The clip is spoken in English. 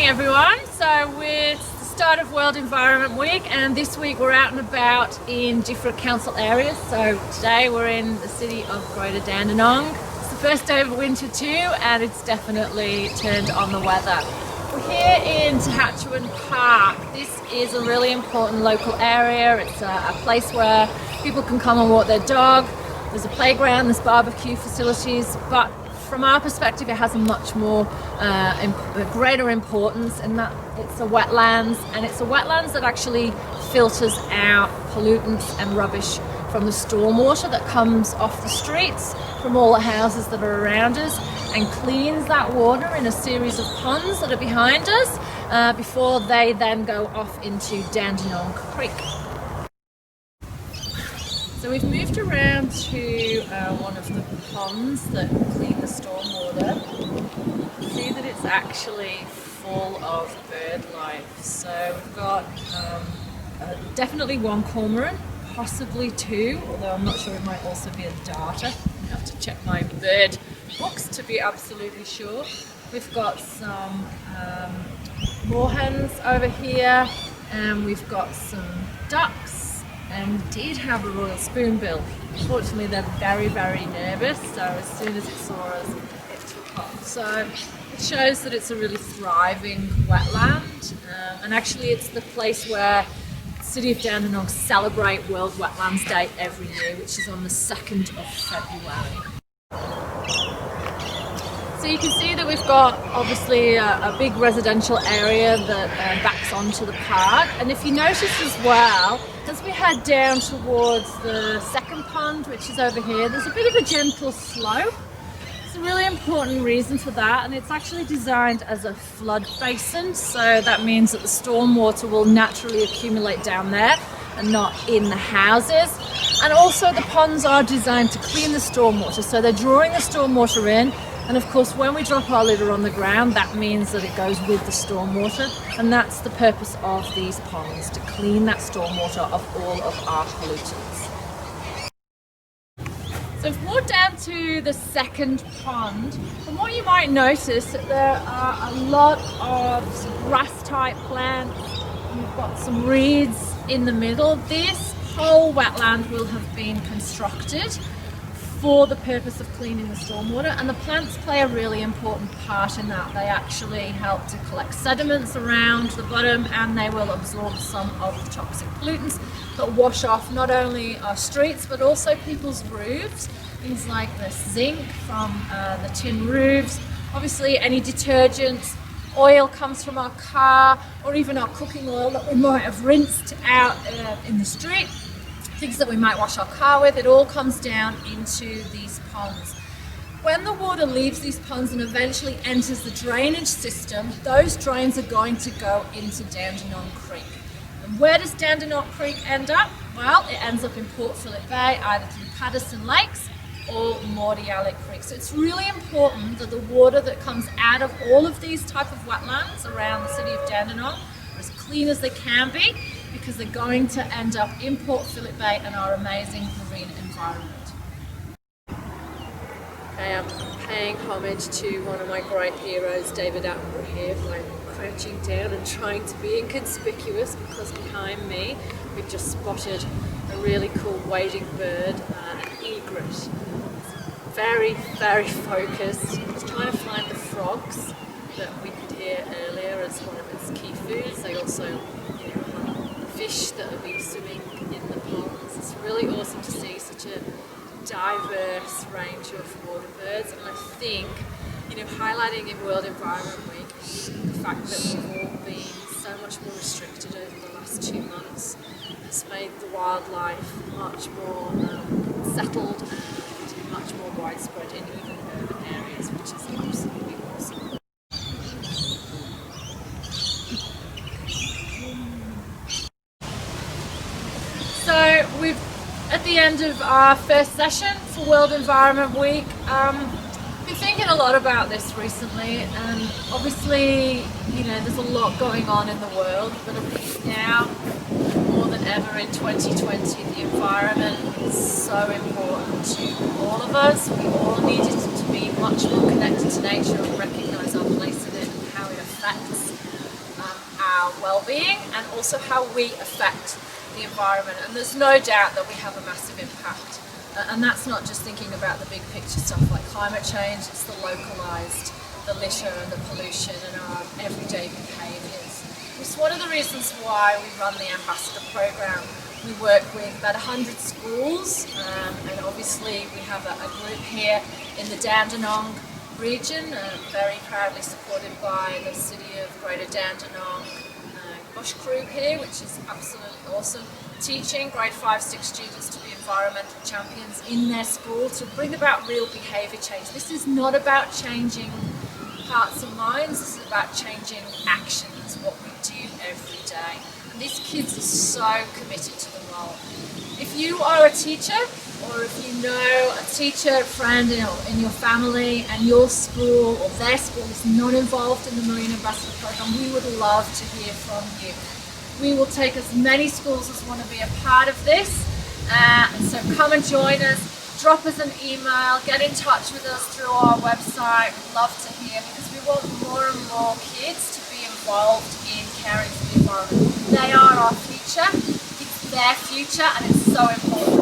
morning everyone. So it's the start of World Environment Week, and this week we're out and about in different council areas. So today we're in the City of Greater Dandenong. It's the first day of winter too, and it's definitely turned on the weather. We're here in Tirhatuan Park. This is a really important local area. It's a place where people can come and walk their dog. There's a playground, there's barbecue facilities, but from our perspective it has a much more greater importance in that it's a wetlands, and it's a wetlands that actually filters out pollutants and rubbish from the stormwater that comes off the streets from all the houses that are around us, and cleans that water in a series of ponds that are behind us before they then go off into Dandenong Creek. So we've moved around to one of the ponds that clean the stormwater. You see that it's actually full of bird life. So we've got definitely one cormorant, possibly two, although I'm not sure, it might also be a darter. I have to check my bird books to be absolutely sure. We've got some moorhens over here, and we've got some ducks. And we did have a royal spoonbill. Unfortunately, they're very, very nervous, so as soon as it saw us, it took off. So it shows that it's a really thriving wetland, and actually it's the place where the City of Dandenong celebrate World Wetlands Day every year, which is on the 2nd of February. So you can see that we've got obviously a big residential area that backs onto the park, and if you notice as well, as we head down towards the second pond, which is over here, there's a bit of a gentle slope. It's a really important reason for that, and it's actually designed as a flood basin, so that means that the stormwater will naturally accumulate down there and not in the houses. And also the ponds are designed to clean the stormwater, so they're drawing the stormwater in. And of course, when we drop our litter on the ground, that means that it goes with the stormwater, and that's the purpose of these ponds, to clean that stormwater of all of our pollutants. So if we walk down to the second pond, and what you might notice that there are a lot of grass-type plants. You've got some reeds in the middle. This whole wetland will have been constructed for the purpose of cleaning the stormwater, and the plants play a really important part in that. They actually help to collect sediments around the bottom, and they will absorb some of the toxic pollutants that wash off not only our streets but also people's roofs. Things like the zinc from the tin roofs, obviously any detergents, oil comes from our car, or even our cooking oil that we might have rinsed out in the street. Things that we might wash our car with, it all comes down into these ponds. When the water leaves these ponds and eventually enters the drainage system, those drains are going to go into Dandenong Creek. And where does Dandenong Creek end up? Well, it ends up in Port Phillip Bay, either through Paddison Lakes or Mordialloc Creek. So it's really important that the water that comes out of all of these type of wetlands around the City of Dandenong are as clean as they can be, because they're going to end up in Port Phillip Bay and our amazing marine environment. Okay, I'm paying homage to one of my great heroes, David Attenborough here, by crouching down and trying to be inconspicuous, because behind me we've just spotted a really cool wading bird, an egret. It's very, very focused. It's trying to find the frogs that we could hear earlier as one of its key foods. They also, have fish that have been swimming in the ponds. It's really awesome to see such a diverse range of water birds, and I think, highlighting in World Environment Week the fact that we've all been so much more restricted over the last 2 months has made the wildlife much more settled and much more widespread in even urban areas, which is absolutely awesome. So we've at the end of our first session for World Environment Week. Been thinking a lot about this recently, and obviously, there's a lot going on in the world, but I think now more than ever in 2020, the environment is so important to all of us. We all need to be much more connected to nature and recognise our place in it and how it affects affects our well-being and also how we affect the environment. And there's no doubt that we have a massive impact. And that's not just thinking about the big picture stuff like climate change, it's the localised, the litter and the pollution and our everyday behaviours. It's one of the reasons why we run the Ambassador Program. We work with about 100 schools, and obviously we have a group here in the Dandenong region, very proudly supported by the City of Greater Dandenong Bush Crew here, which is absolutely awesome, teaching grade 5-6 students to be environmental champions in their school to bring about real behaviour change. This is not about changing hearts and minds, this is about changing actions, what we do every day. And these kids are so committed to the role. If you are a teacher, or if you know a teacher, friend in your family and your school or their school is not involved in the Marine Ambassador Program, we would love to hear from you. We will take as many schools as want to be a part of this, and so come and join us, drop us an email, get in touch with us through our website. We'd love to hear, because we want more and more kids to be involved in caring for the environment. They are our future, it's their future, and it's so important